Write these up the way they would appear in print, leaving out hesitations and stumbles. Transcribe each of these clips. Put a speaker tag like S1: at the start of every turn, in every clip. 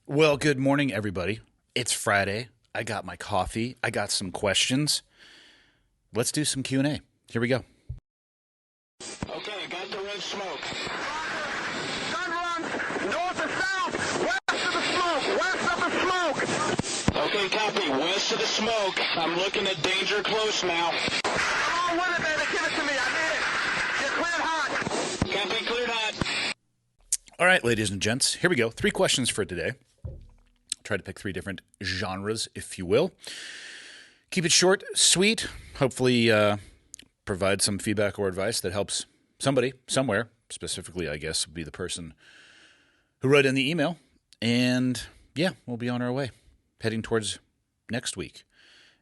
S1: Well, good morning, everybody. It's Friday. I got my coffee. I got some questions. Let's do some Q&A. Here we go.
S2: Okay, got the red smoke. Gun run, north and south, west of the smoke, west of the smoke. Okay, copy, west of the smoke. I'm looking at danger close now. Come on with it, baby, give it to me, I need it. You're cleared hot. Copy, cleared hot.
S1: All right, ladies and gents, here we go. 3 questions for today. Try to pick 3 different genres, if you will. Keep it short, sweet. Hopefully provide some feedback or advice that helps somebody, somewhere. Specifically, I guess, would be the person who wrote in the email. And yeah, we'll be on our way. Heading towards next week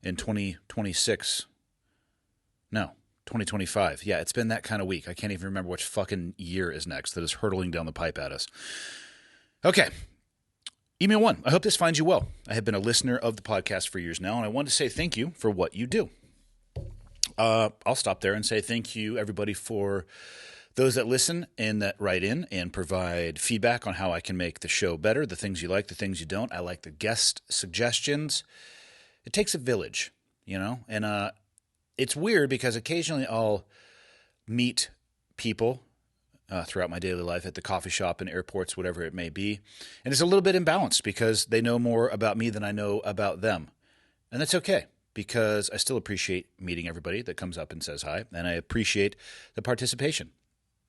S1: in 2026. No, 2025. Yeah, it's been that kind of week. I can't even remember which fucking year is next that is hurtling down the pipe at us. Okay. Email 1. I hope this finds you well. I have been a listener of the podcast for years now, and I want to say thank you for what you do. I'll stop there and say thank you, everybody, for those that listen and that write in and provide feedback on how I can make the show better, the things you like, the things you don't. I like the guest suggestions. It takes a village, you know, and it's weird because occasionally I'll meet people throughout my daily life at the coffee shop and airports, whatever it may be. And it's a little bit imbalanced because they know more about me than I know about them. And that's okay because I still appreciate meeting everybody that comes up and says hi. And I appreciate the participation,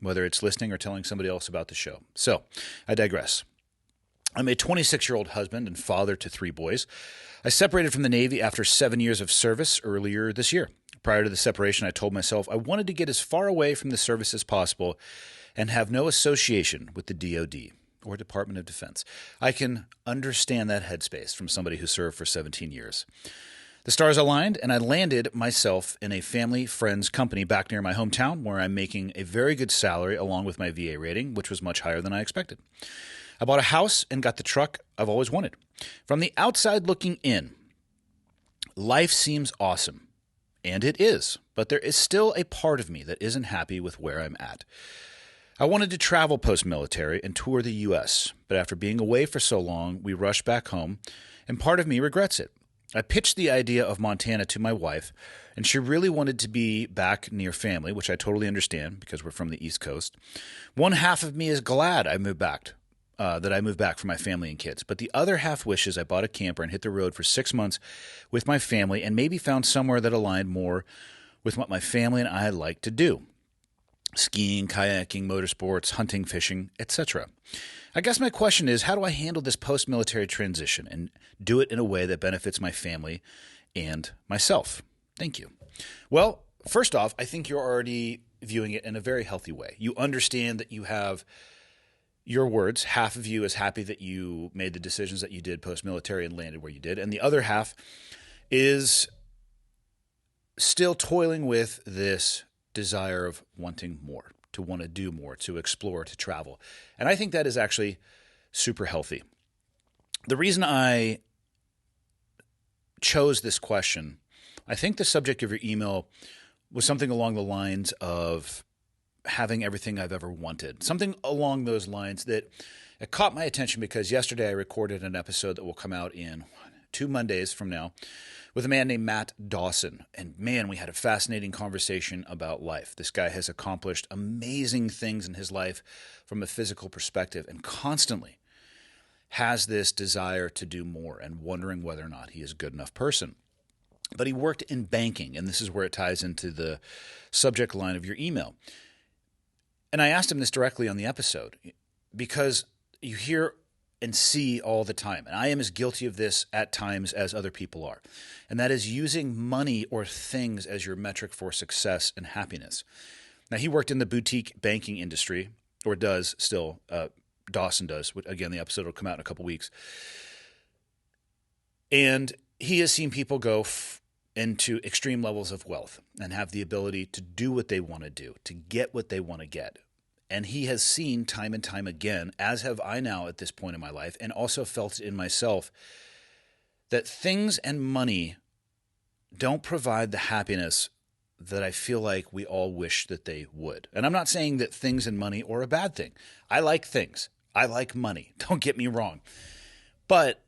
S1: whether it's listening or telling somebody else about the show. So I digress. I'm a 26-year-old husband and father to 3 boys. I separated from the Navy after 7 years of service earlier this year. Prior to the separation, I told myself I wanted to get as far away from the service as possible and have no association with the DoD or Department of Defense. I can understand that headspace from somebody who served for 17 years. The stars aligned, and I landed myself in a family friends company back near my hometown where I'm making a very good salary along with my VA rating, which was much higher than I expected. I bought a house and got the truck I've always wanted. From the outside looking in, life seems awesome, and it is, but there is still a part of me that isn't happy with where I'm at. I wanted to travel post-military and tour the U.S., but after being away for so long, we rushed back home, and part of me regrets it. I pitched the idea of Montana to my wife, and she really wanted to be back near family, which I totally understand because we're from the East Coast. One half of me is glad I moved back, for my family and kids, but the other half wishes I bought a camper and hit the road for 6 months with my family and maybe found somewhere that aligned more with what my family and I like to do. Skiing, kayaking, motorsports, hunting, fishing, etc. I guess my question is, how do I handle this post-military transition and do it in a way that benefits my family and myself? Thank you. Well, first off, I think you're already viewing it in a very healthy way. You understand that you have your words. Half of you is happy that you made the decisions that you did post-military and landed where you did. And the other half is still toiling with this desire of wanting more, to want to do more, to explore, to travel. And I think that is actually super healthy. The reason I chose this question, I think the subject of your email was something along the lines of having everything I've ever wanted. Something along those lines that it caught my attention because yesterday I recorded an episode that will come out in 2 Mondays from now with a man named Matt Dawson. And man, we had a fascinating conversation about life. This guy has accomplished amazing things in his life from a physical perspective and constantly has this desire to do more and wondering whether or not he is a good enough person. But he worked in banking, and this is where it ties into the subject line of your email. And I asked him this directly on the episode because you hear and see all the time, and I am as guilty of this at times as other people are, and that is using money or things as your metric for success and happiness. Now, he worked in the boutique banking industry, or does still. Dawson does. Again, the episode will come out in a couple weeks. And he has seen people go into extreme levels of wealth and have the ability to do what they want to do, to get what they want to get. And he has seen time and time again, as have I now at this point in my life, and also felt in myself, that things and money don't provide the happiness that I feel like we all wish that they would. And I'm not saying that things and money are a bad thing. I like things. I like money. Don't get me wrong. But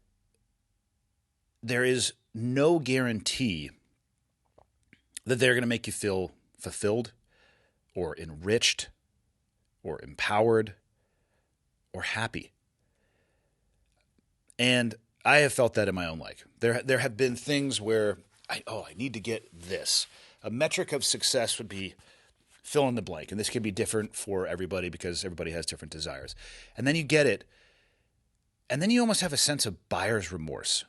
S1: there is no guarantee that they're going to make you feel fulfilled or enriched or empowered or happy. And I have felt that in my own life. There have been things where I need to get this. A metric of success would be fill in the blank. And this can be different for everybody because everybody has different desires. And then you get it. And then you almost have a sense of buyer's remorse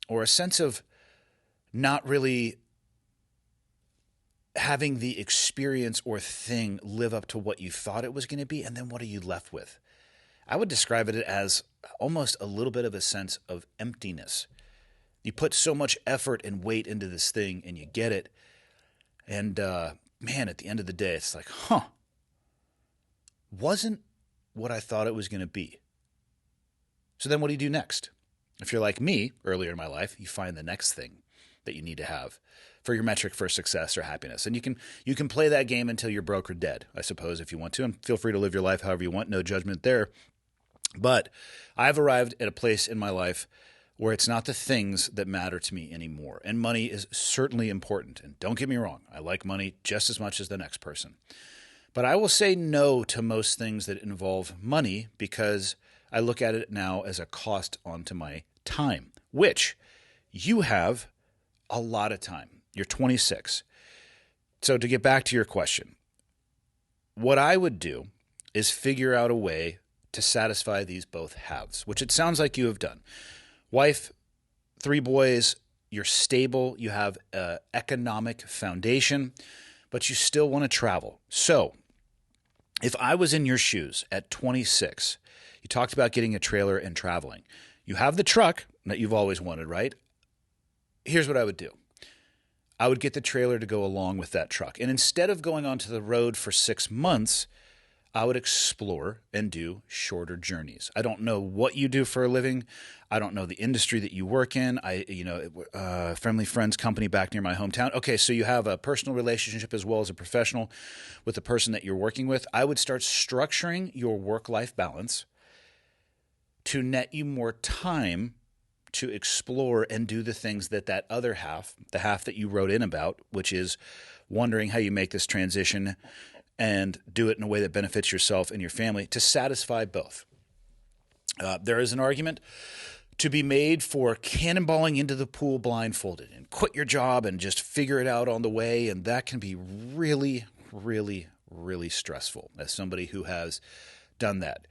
S1: or a sense of not really having the experience or thing live up to what you thought it was going to be. And then what are you left with? I would describe it as almost a little bit of a sense of emptiness. You put so much effort and weight into this thing and you get it. And man, at the end of the day, it's like, wasn't what I thought it was going to be. So then what do you do next? If you're like me earlier in my life, you find the next thing that you need to have for your metric for success or happiness. And you can play that game until you're broke or dead, I suppose, if you want to. And feel free to live your life however you want. No judgment there. But I've arrived at a place in my life where it's not the things that matter to me anymore. And money is certainly important. And don't get me wrong, I like money just as much as the next person. But I will say no to most things that involve money because I look at it now as a cost onto my time, which you have a lot of time. You're 26. So to get back to your question, what I would do is figure out a way to satisfy these both halves, which it sounds like you have done. Wife, 3 boys, you're stable, you have an economic foundation, but you still want to travel. So if I was in your shoes at 26, you talked about getting a trailer and traveling. You have the truck that you've always wanted, right? Here's what I would do. I would get the trailer to go along with that truck. And instead of going onto the road for 6 months, I would explore and do shorter journeys. I don't know what you do for a living. I don't know the industry that you work in. Friendly Friends company back near my hometown. Okay, so you have a personal relationship as well as a professional with the person that you're working with. I would start structuring your work-life balance to net you more time to explore and do the things that other half, the half that you wrote in about, which is wondering how you make this transition and do it in a way that benefits yourself and your family, to satisfy both. There is an argument to be made for cannonballing into the pool blindfolded and quit your job and just figure it out on the way, and that can be really, really, really stressful as somebody who has done that.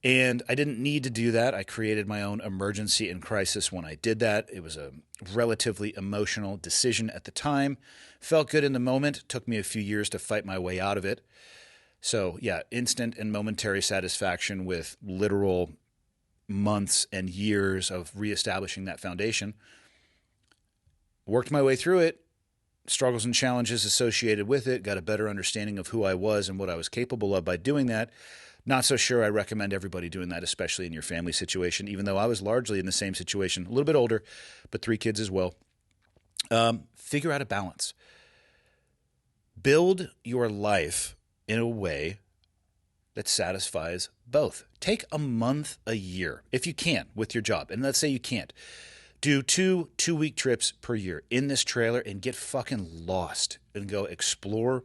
S1: And I didn't need to do that. I created my own emergency and crisis when I did that. It was a relatively emotional decision at the time. Felt good in the moment. Took me a few years to fight my way out of it. So yeah, instant and momentary satisfaction with literal months and years of reestablishing that foundation. Worked my way through it. Struggles and challenges associated with it. Got a better understanding of who I was and what I was capable of by doing that. Not so sure I recommend everybody doing that, especially in your family situation, even though I was largely in the same situation, a little bit older, but 3 kids as well. Figure out a balance. Build your life in a way that satisfies both. Take a month a year, if you can, with your job. And let's say you can't. Do 2-week trips per year in this trailer and get fucking lost and go explore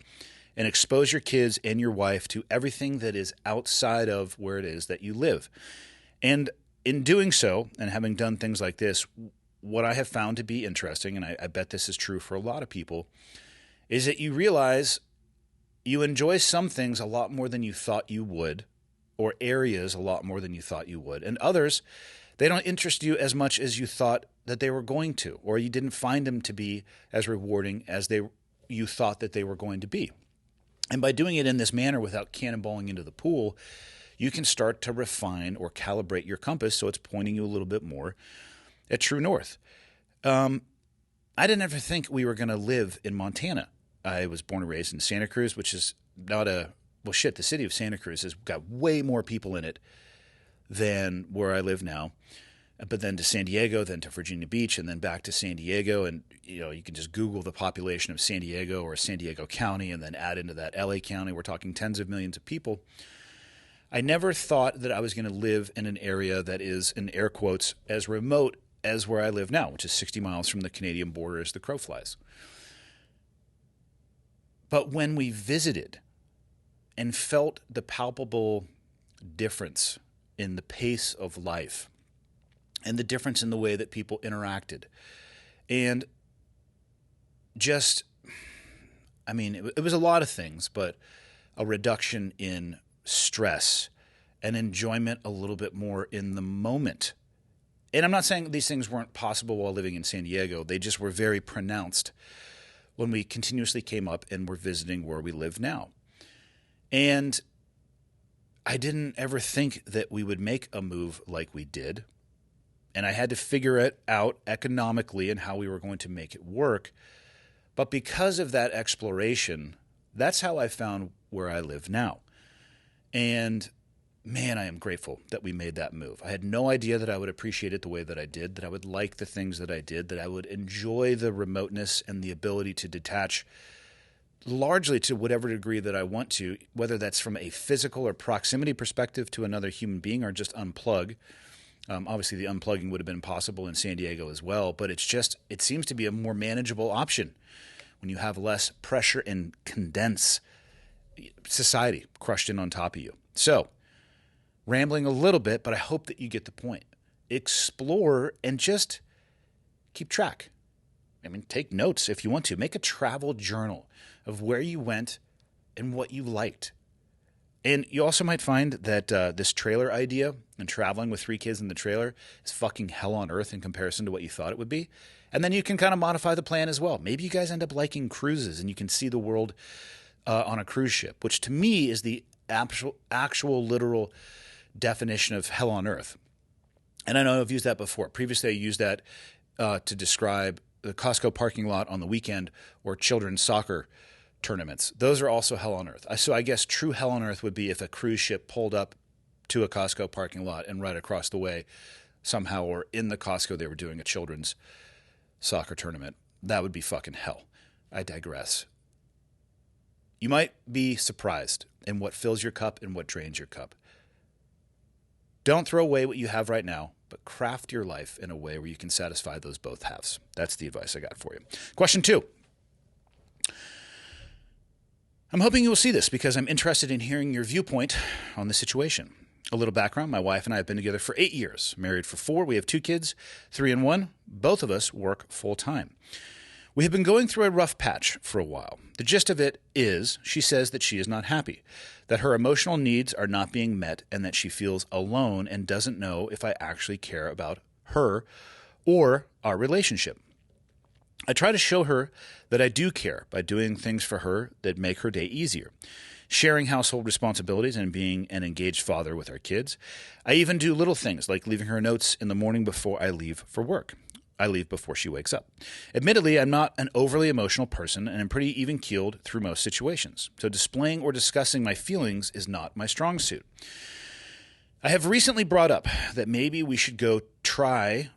S1: and expose your kids and your wife to everything that is outside of where it is that you live. And in doing so, and having done things like this, what I have found to be interesting, and I bet this is true for a lot of people, is that you realize you enjoy some things a lot more than you thought you would, or areas a lot more than you thought you would. And others, they don't interest you as much as you thought that they were going to, or you didn't find them to be as rewarding as you thought that they were going to be. And by doing it in this manner without cannonballing into the pool, you can start to refine or calibrate your compass so it's pointing you a little bit more at true north. I didn't ever think we were going to live in Montana. I was born and raised in Santa Cruz, which is not the city of Santa Cruz has got way more people in it than where I live now. But then to San Diego, then to Virginia Beach, and then back to San Diego. And, you can just Google the population of San Diego or San Diego County and then add into that LA County. We're talking tens of millions of people. I never thought that I was going to live in an area that is, in air quotes, as remote as where I live now, which is 60 miles from the Canadian border as the crow flies. But when we visited and felt the palpable difference in the pace of life and the difference in the way that people interacted, and just, I mean, it was a lot of things, but a reduction in stress and enjoyment a little bit more in the moment. And I'm not saying these things weren't possible while living in San Diego. They just were very pronounced when we continuously came up and were visiting where we live now. And I didn't ever think that we would make a move like we did. And I had to figure it out economically and how we were going to make it work. But because of that exploration, that's how I found where I live now. And man, I am grateful that we made that move. I had no idea that I would appreciate it the way that I did, that I would like the things that I did, that I would enjoy the remoteness and the ability to detach largely to whatever degree that I want to, whether that's from a physical or proximity perspective to another human being or just unplug. Obviously, the unplugging would have been possible in San Diego as well, but it seems to be a more manageable option when you have less pressure and condense society crushed in on top of you. So, rambling a little bit, but I hope that you get the point. Explore and just keep track. I mean, take notes if you want to. Make a travel journal of where you went and what you liked. And you also might find that this trailer idea and traveling with 3 kids in the trailer is fucking hell on earth in comparison to what you thought it would be. And then you can kind of modify the plan as well. Maybe you guys end up liking cruises and you can see the world on a cruise ship, which to me is the actual literal definition of hell on earth. And I know I've used that before. Previously, I used that to describe the Costco parking lot on the weekend or children's soccer tournaments. Those are also hell on earth. So I guess true hell on earth would be if a cruise ship pulled up to a Costco parking lot and right across the way somehow, or in the Costco, they were doing a children's soccer tournament. That would be fucking hell. I digress. You might be surprised in what fills your cup and what drains your cup. Don't throw away what you have right now, but craft your life in a way where you can satisfy those both halves. That's the advice I got for you. Question 2. I'm hoping you will see this because I'm interested in hearing your viewpoint on the situation. A little background. My wife and I have been together for 8 years, married for 4. We have 2 kids, 3 and 1. Both of us work full time. We have been going through a rough patch for a while. The gist of it is she says that she is not happy, that her emotional needs are not being met, and that she feels alone and doesn't know if I actually care about her or our relationship. I try to show her that I do care by doing things for her that make her day easier, sharing household responsibilities and being an engaged father with our kids. I even do little things like leaving her notes in the morning before I leave for work. I leave before she wakes up. Admittedly, I'm not an overly emotional person and I'm pretty even-keeled through most situations, so displaying or discussing my feelings is not my strong suit. I have recently brought up that maybe we should try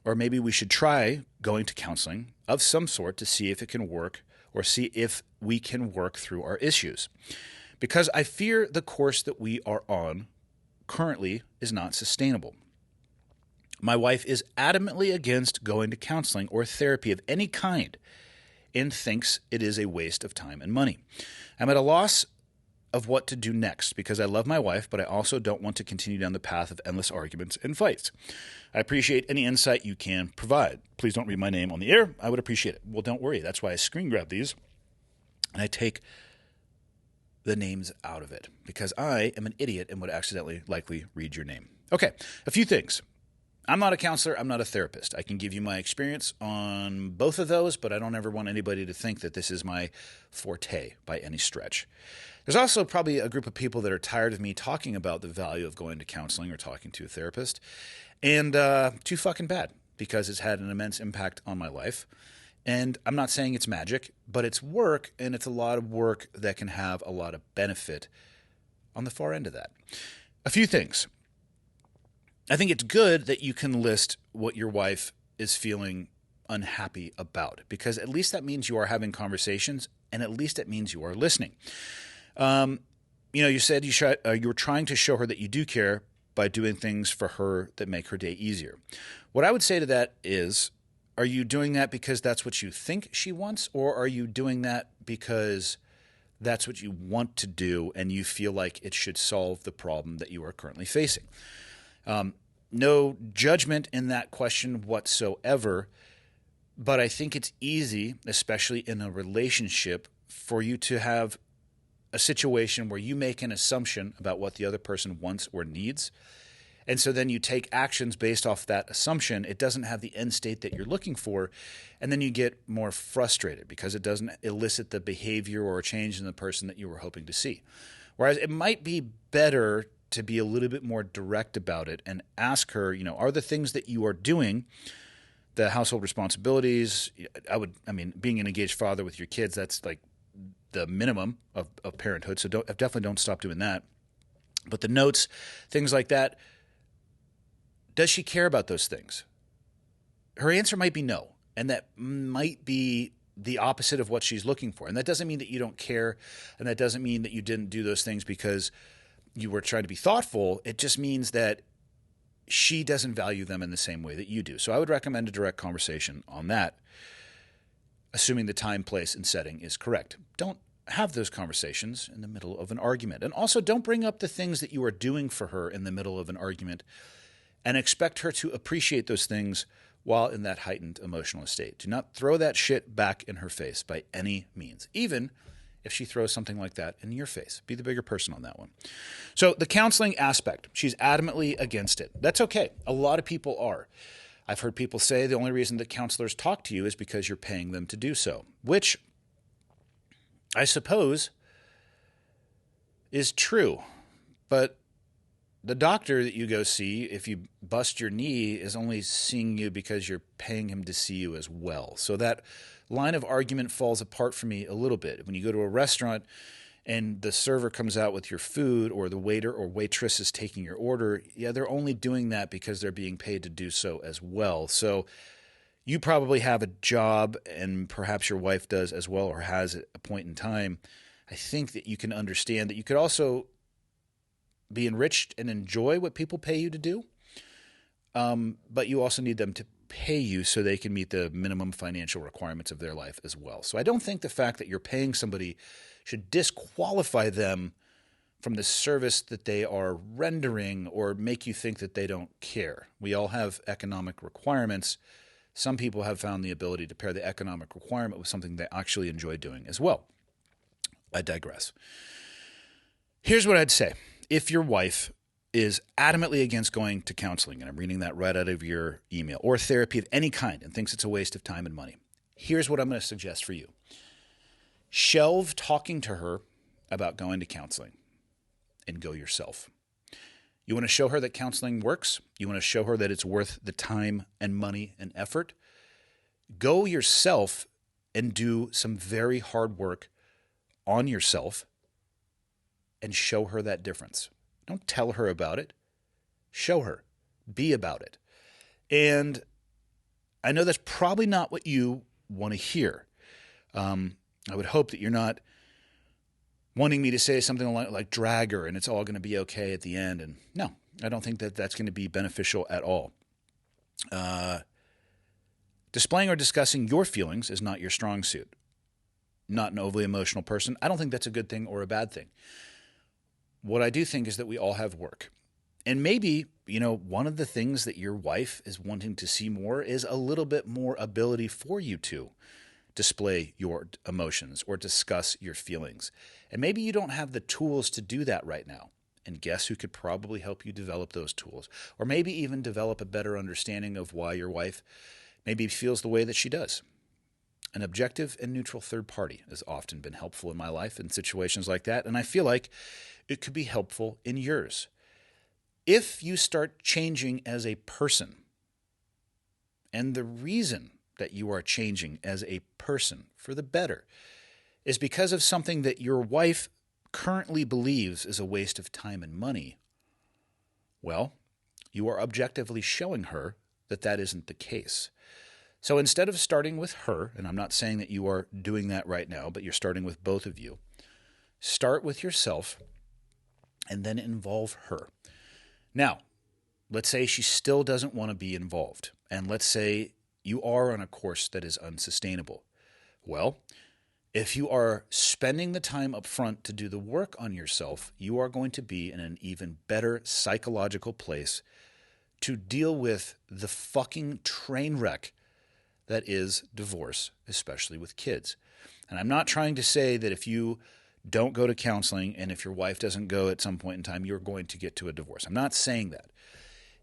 S1: going to counseling of some sort to see if it can work or see if we can work through our issues. Because I fear the course that we are on currently is not sustainable. My wife is adamantly against going to counseling or therapy of any kind and thinks it is a waste of time and money. I'm at a loss of what to do next because I love my wife, but I also don't want to continue down the path of endless arguments and fights. I appreciate any insight you can provide. Please don't read my name on the air. I would appreciate it. Well, don't worry. That's why I screen grab these and I take the names out of it because I am an idiot and would accidentally likely read your name. Okay, a few things. I'm not a counselor. I'm not a therapist. I can give you my experience on both of those, but I don't ever want anybody to think that this is my forte by any stretch. There's also probably a group of people that are tired of me talking about the value of going to counseling or talking to a therapist, and too fucking bad because it's had an immense impact on my life. And I'm not saying it's magic, but it's work, and it's a lot of work that can have a lot of benefit on the far end of that. A few things. I think it's good that you can list what your wife is feeling unhappy about because at least that means you are having conversations and at least it means you are listening. You said you were trying to show her that you do care by doing things for her that make her day easier. What I would say to that is, are you doing that because that's what you think she wants, or are you doing that because that's what you want to do and you feel like it should solve the problem that you are currently facing? No judgment in that question whatsoever, but I think it's easy, especially in a relationship, for you to have a situation where you make an assumption about what the other person wants or needs. And so then you take actions based off that assumption. It doesn't have the end state that you're looking for. And then you get more frustrated because it doesn't elicit the behavior or change in the person that you were hoping to see. Whereas it might be better to be a little bit more direct about it and ask her, are the things that you are doing, the household responsibilities, being an engaged father with your kids, that's like the minimum of parenthood. So definitely don't stop doing that. But the notes, things like that, does she care about those things? Her answer might be no. And that might be the opposite of what she's looking for. And that doesn't mean that you don't care. And that doesn't mean that you didn't do those things because you were trying to be thoughtful. It just means that she doesn't value them in the same way that you do. So I would recommend a direct conversation on that, assuming the time, place, and setting is correct. Don't have those conversations in the middle of an argument. And also don't bring up the things that you are doing for her in the middle of an argument and expect her to appreciate those things while in that heightened emotional state. Do not throw that shit back in her face by any means, even if she throws something like that in your face. Be the bigger person on that one. So the counseling aspect, she's adamantly against it. That's okay. A lot of people are. I've heard people say the only reason that counselors talk to you is because you're paying them to do so, which I suppose is true. But the doctor that you go see, if you bust your knee, is only seeing you because you're paying him to see you as well. So that line of argument falls apart for me a little bit. When you go to a restaurant and the server comes out with your food, or the waiter or waitress is taking your order, yeah, they're only doing that because they're being paid to do so as well. So you probably have a job, and perhaps your wife does as well, or has at a point in time. I think that you can understand that you could also be enriched and enjoy what people pay you to do, but you also need them to pay you so they can meet the minimum financial requirements of their life as well. So I don't think the fact that you're paying somebody should disqualify them from the service that they are rendering or make you think that they don't care. We all have economic requirements. Some people have found the ability to pair the economic requirement with something they actually enjoy doing as well. I digress. Here's what I'd say. If your wife is adamantly against going to counseling, and I'm reading that right out of your email, or therapy of any kind, and thinks it's a waste of time and money, here's what I'm going to suggest for you. Shelve talking to her about going to counseling and go yourself. You want to show her that counseling works? You want to show her that it's worth the time and money and effort? Go yourself and do some very hard work on yourself and show her that difference. Don't tell her about it. Show her. Be about it. And I know that's probably not what you want to hear. I would hope that you're not wanting me to say something like drag her and it's all going to be okay at the end. And no, I don't think that that's going to be beneficial at all. Displaying or discussing your feelings is not your strong suit. Not an overly emotional person. I don't think that's a good thing or a bad thing. What I do think is that we all have work. And maybe, one of the things that your wife is wanting to see more is a little bit more ability for you to display your emotions or discuss your feelings. And maybe you don't have the tools to do that right now. And guess who could probably help you develop those tools? Or maybe even develop a better understanding of why your wife maybe feels the way that she does. An objective and neutral third party has often been helpful in my life in situations like that, and I feel like it could be helpful in yours. If you start changing as a person, and the reason that you are changing as a person for the better is because of something that your wife currently believes is a waste of time and money, well, you are objectively showing her that that isn't the case. So instead of starting with her, and I'm not saying that you are doing that right now, but you're starting with both of you, start with yourself and then involve her. Now, let's say she still doesn't want to be involved, and let's say you are on a course that is unsustainable. Well, if you are spending the time up front to do the work on yourself, you are going to be in an even better psychological place to deal with the fucking train wreck that is divorce, especially with kids. And I'm not trying to say that if you don't go to counseling and if your wife doesn't go at some point in time, you're going to get to a divorce. I'm not saying that.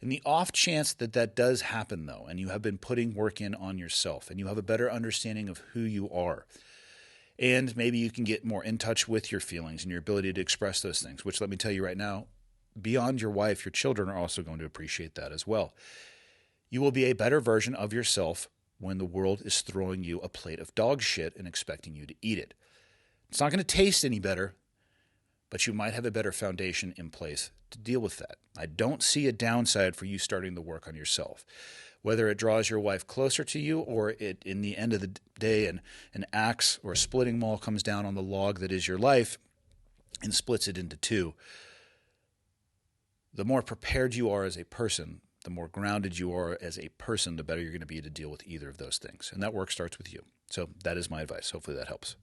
S1: In the off chance that that does happen, though, and you have been putting work in on yourself and you have a better understanding of who you are, and maybe you can get more in touch with your feelings and your ability to express those things, which let me tell you right now, beyond your wife, your children are also going to appreciate that as well. You will be a better version of yourself when the world is throwing you a plate of dog shit and expecting you to eat it. It's not going to taste any better, but you might have a better foundation in place to deal with that. I don't see a downside for you starting the work on yourself. Whether it draws your wife closer to you or it, in the end of the day, an axe or a splitting maul comes down on the log that is your life and splits it into two. The more prepared you are as a person, the more grounded you are as a person, the better you're going to be to deal with either of those things. And that work starts with you. So that is my advice. Hopefully that helps.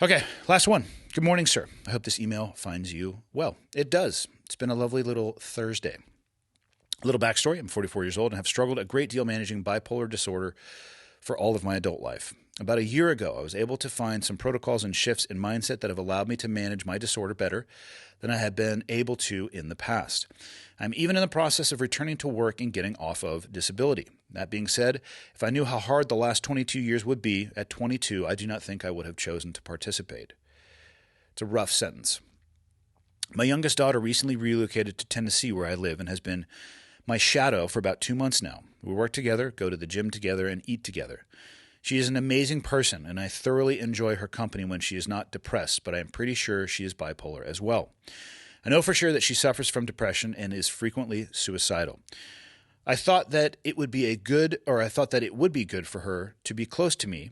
S1: Okay, last one. Good morning, sir. I hope this email finds you well. It does. It's been a lovely little Thursday. A little backstory. I'm 44 years old and have struggled a great deal managing bipolar disorder for all of my adult life. About a year ago, I was able to find some protocols and shifts in mindset that have allowed me to manage my disorder better than I had been able to in the past. I'm even in the process of returning to work and getting off of disability. That being said, if I knew how hard the last 22 years would be, at 22, I do not think I would have chosen to participate. It's a rough sentence. My youngest daughter recently relocated to Tennessee, where I live, and has been my shadow for about 2 months now. We work together, go to the gym together, and eat together. She is an amazing person, and I thoroughly enjoy her company when she is not depressed, but I am pretty sure she is bipolar as well. I know for sure that she suffers from depression and is frequently suicidal. I thought that it would be good for her to be close to me,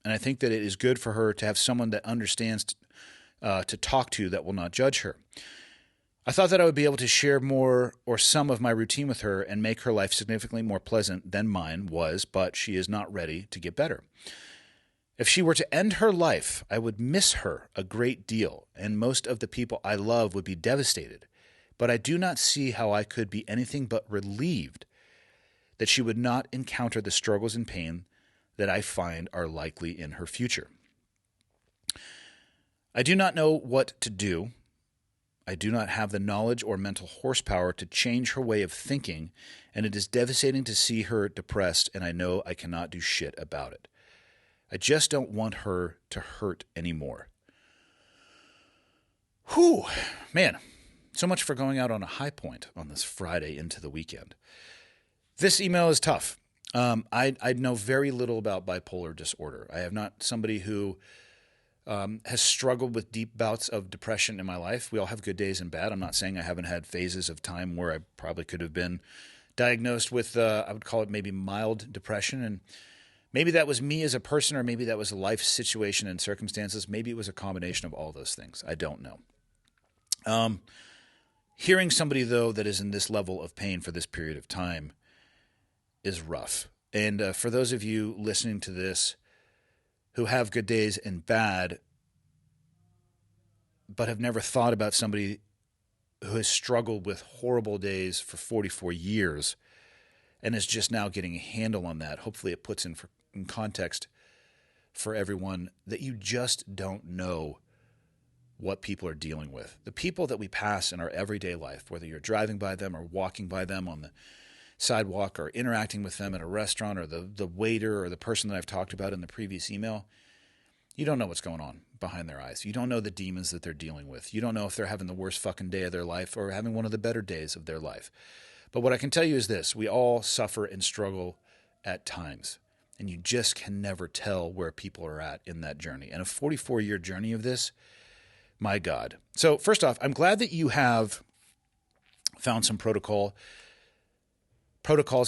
S1: and I think that it is good for her to have someone that understands to talk to that will not judge her. I thought that I would be able to share more or some of my routine with her and make her life significantly more pleasant than mine was, but she is not ready to get better. If she were to end her life, I would miss her a great deal, and most of the people I love would be devastated. But I do not see how I could be anything but relieved that she would not encounter the struggles and pain that I find are likely in her future. I do not know what to do. I do not have the knowledge or mental horsepower to change her way of thinking, and it is devastating to see her depressed, and I know I cannot do shit about it. I just don't want her to hurt anymore. Whew, man, so much for going out on a high point on this Friday into the weekend. This email is tough. I know very little about bipolar disorder. I have not somebody who has struggled with deep bouts of depression in my life. We all have good days and bad. I'm not saying I haven't had phases of time where I probably could have been diagnosed with, I would call it maybe mild depression. And maybe that was me as a person, or maybe that was a life situation and circumstances. Maybe it was a combination of all those things. I don't know. Hearing somebody, though, that is in this level of pain for this period of time is rough. And for those of you listening to this who have good days and bad, but have never thought about somebody who has struggled with horrible days for 44 years and is just now getting a handle on that, hopefully it puts in context for everyone that you just don't know what people are dealing with. The people that we pass in our everyday life, whether you're driving by them or walking by them on the sidewalk or interacting with them at a restaurant, or the waiter or the person that I've talked about in the previous email, you don't know what's going on behind their eyes. You don't know the demons that they're dealing with. You don't know if they're having the worst fucking day of their life or having one of the better days of their life. But what I can tell you is this: we all suffer and struggle at times, and you just can never tell where people are at in that journey. And a 44-year journey of this, my God. So first off, I'm glad that you have found some protocols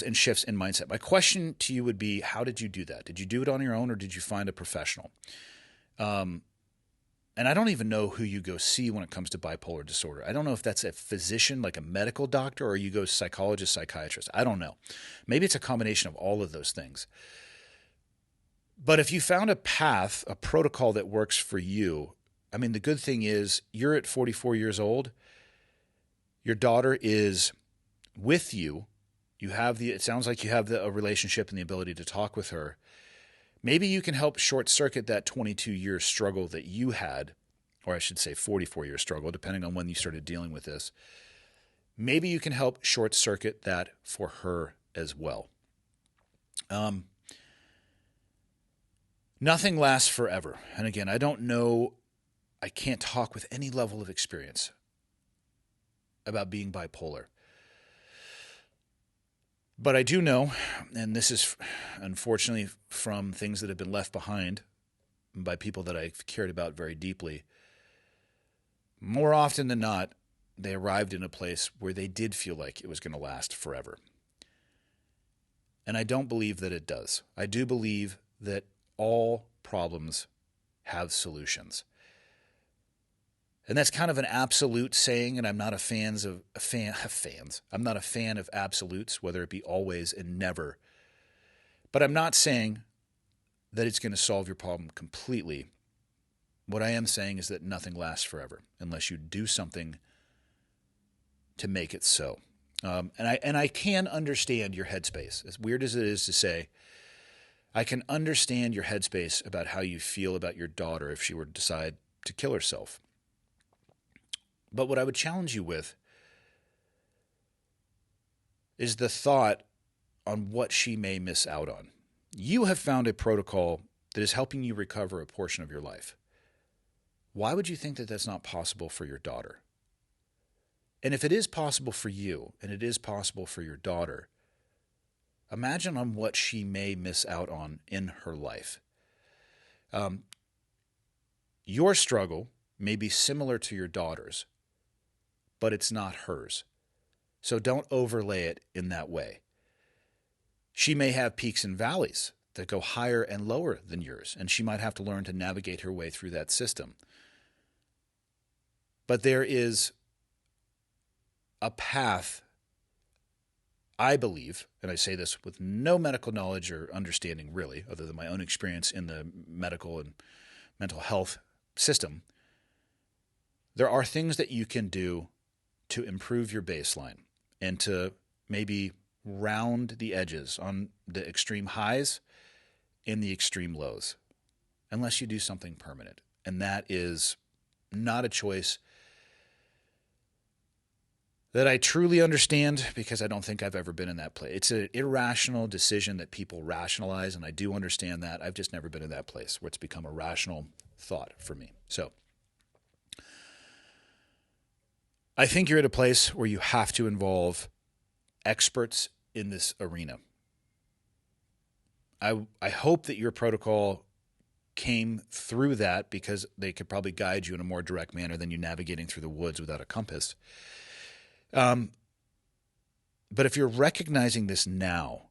S1: and shifts in mindset. My question to you would be, how did you do that? Did you do it on your own, or did you find a professional? And I don't even know who you go see when it comes to bipolar disorder. I don't know if that's a physician, like a medical doctor, or you go psychologist, psychiatrist. I don't know. Maybe it's a combination of all of those things. But if you found a path, a protocol that works for you, I mean, the good thing is you're at 44 years old. Your daughter is with you. It sounds like you have a relationship and the ability to talk with her. Maybe you can help short circuit that 22-year struggle that you had, or I should say 44-year struggle, depending on when you started dealing with this. Maybe you can help short circuit that for her as well. Nothing lasts forever. And again, I don't know, I can't talk with any level of experience about being bipolar. But I do know, and this is unfortunately from things that have been left behind by people that I've cared about very deeply, more often than not, they arrived in a place where they did feel like it was going to last forever. And I don't believe that it does. I do believe that all problems have solutions. And that's kind of an absolute saying, and I'm not I'm not a fan of absolutes, whether it be always and never. But I'm not saying that it's going to solve your problem completely. What I am saying is that nothing lasts forever unless you do something to make it so. And I can understand your headspace. As weird as it is to say, I can understand your headspace about how you feel about your daughter if she were to decide to kill herself. But what I would challenge you with is the thought on what she may miss out on. You have found a protocol that is helping you recover a portion of your life. Why would you think that that's not possible for your daughter? And if it is possible for you, and it is possible for your daughter, imagine on what she may miss out on in her life. Your struggle may be similar to your daughter's, but it's not hers. So don't overlay it in that way. She may have peaks and valleys that go higher and lower than yours, and she might have to learn to navigate her way through that system. But there is a path, I believe, and I say this with no medical knowledge or understanding really, other than my own experience in the medical and mental health system. There are things that you can do to improve your baseline and to maybe round the edges on the extreme highs and the extreme lows, unless you do something permanent. And that is not a choice that I truly understand, because I don't think I've ever been in that place. It's an irrational decision that people rationalize, and I do understand that. I've just never been in that place where it's become a rational thought for me. So I think you're at a place where you have to involve experts in this arena. I hope that your protocol came through that, because they could probably guide you in a more direct manner than you navigating through the woods without a compass. But if you're recognizing this now,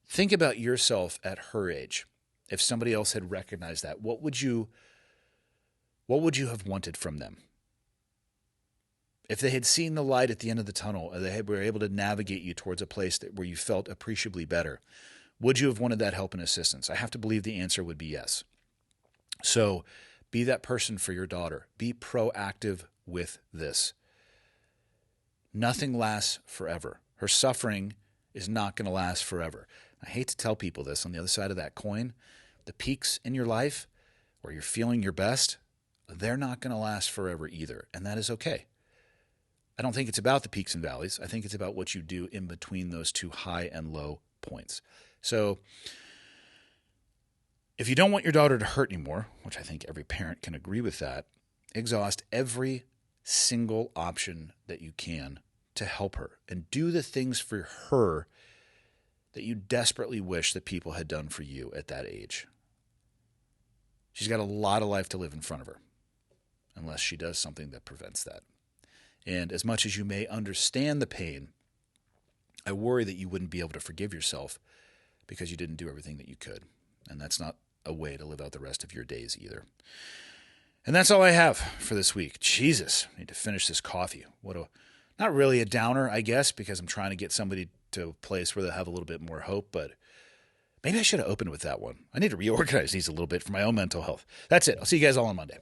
S1: think about yourself at her age. If somebody else had recognized that, what would you have wanted from them? If they had seen the light at the end of the tunnel, and they were able to navigate you towards a place where you felt appreciably better, would you have wanted that help and assistance? I have to believe the answer would be yes. So be that person for your daughter. Be proactive with this. Nothing lasts forever. Her suffering is not going to last forever. I hate to tell people this. On the other side of that coin, the peaks in your life where you're feeling your best, they're not going to last forever either, and that is okay. I don't think it's about the peaks and valleys. I think it's about what you do in between those two high and low points. So if you don't want your daughter to hurt anymore, which I think every parent can agree with that, exhaust every single option that you can to help her, and do the things for her that you desperately wish that people had done for you at that age. She's got a lot of life to live in front of her, unless she does something that prevents that. And as much as you may understand the pain, I worry that you wouldn't be able to forgive yourself because you didn't do everything that you could. And that's not a way to live out the rest of your days either. And that's all I have for this week. Jesus, I need to finish this coffee. Not really a downer, I guess, because I'm trying to get somebody to a place where they'll have a little bit more hope, but maybe I should have opened with that one. I need to reorganize these a little bit for my own mental health. That's it. I'll see you guys all on Monday.